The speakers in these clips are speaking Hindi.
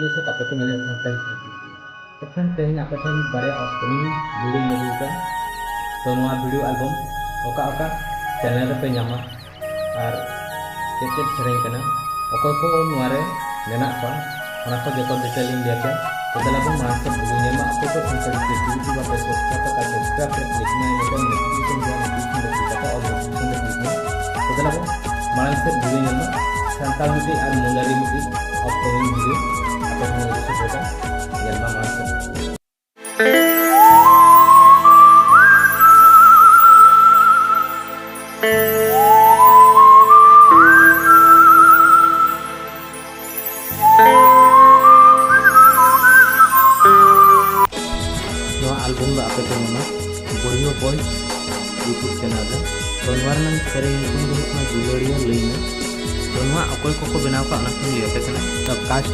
ये सब आप मेरे संताल तखन तेज आप बारे अपकमिंग वीडियो लगूगा तो वीडियो एल्बम ओका चैनल पे नामा और चेक सेरें कना अकोय को नुआरे मेना पा ओना को जतो डिटेल इंडिया पे तो दलाबो मानसे बुझे मा आपको तो संताल क्रिएटिविटी बा सब्सक्राइब का सब्सक्राइब कर क्लिक में मतलब नोटिफिकेशन जो नोटिफिकेशन का और नोटिफिकेशन क्लिक में तो दलाबो मानसे बुझे मा संताल मिटी और मुंडारी मिटी अपकमिंग वीडियो आपको मेरे से बेटा यल्मा मानसे album da apa nama BLUEWUD YouTube channel da to warna sering itu na DULARIYA lain to nwa akoy ko benaw ka ona kun liya kana the cast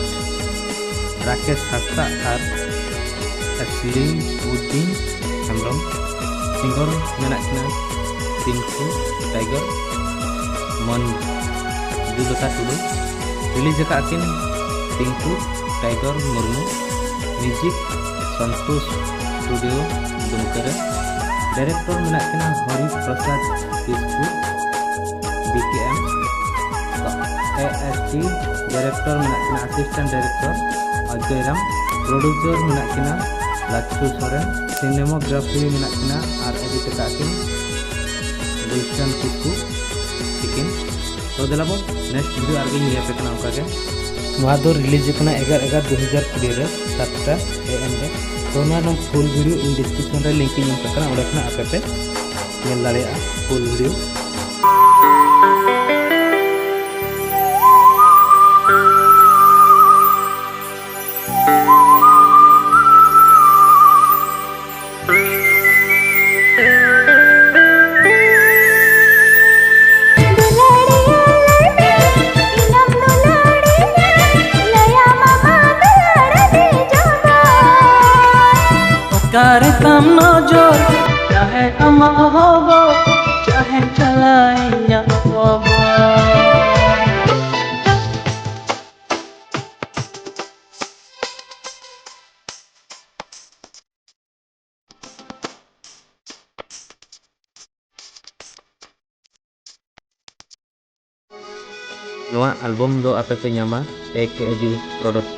rakesh hasta ar 𝕊𝸸ℎ𝕋𝐻�ဍ𝕆 singer menak na 𝕊𝸸ℎ𝕋𝐻𝷪 mon judaka tudu release ka akin 𝕊𝸸ℎ𝕋𝐻𝷪 murmu music santosh studio दुमकर डायरेक्टर में Hari Prasad Kisku BKM AST director में असिस्टेंट डायरेक्टर 𝐒𝐨𝐜𝐿 प्रोड्यूसर में 𝕊𝸸ℕ𝕋𝐻𝷪 सिनेमाग्राफी में और एडिट काकिन 𝕊𝸸ℕ𝕋𝐻𝷪 किस्कू चिकन तो दिलाबो नेक्स्ट वीडियो आगे लिया पे कना ओका के नोआ दो रिलीज कना 11/11/2020 रे 7टा AM रे तो फुल वीडियो इन डिस्क्रिप्शन रे लिंक इन करना और आपे पे नेल दाड़ेया full video Kam nojor chahe ama hobo chahe chalaiya hobo नोआ एल्बम दो आपे पे नामा 𝐒𝐴𝐺 प्रोडक्ट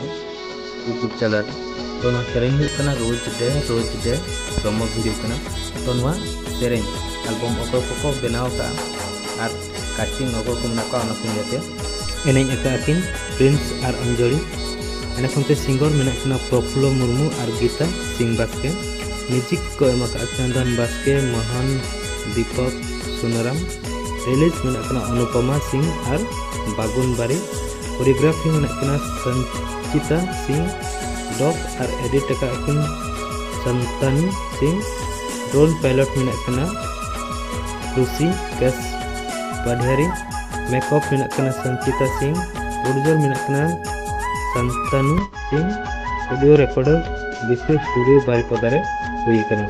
YouTube चैनल तो सेरें रोज डे प्रमो वीडियो कना तो सेरें एल्बम अकोय को बनाव का और कास्टिंग अकोय को मना का जाते एनेज अकाकिन प्रिंस और अंजलि एने सिंगर मेना प्रफुल्ल मुर्मू और गीता सिंह बास्के म्यूजिक को एम चंदन बास्के मोहन दीपक सुनराम रिलीज मेना अनुपमा सिंह और बागुन बारी कोरियोग्राफी मेना संचिता सिंह डॉग और एडिट काकिन संतानी सिंह ड्रोन पायलट में 𝕊𝸸ℎ𝷗 मेकअप में संचिता सिंह प्रोड्यूसर में संतानी सिंह ऑडियो रिकॉर्डर विशेष स्टूडियो बारिपदा रे हुई कना।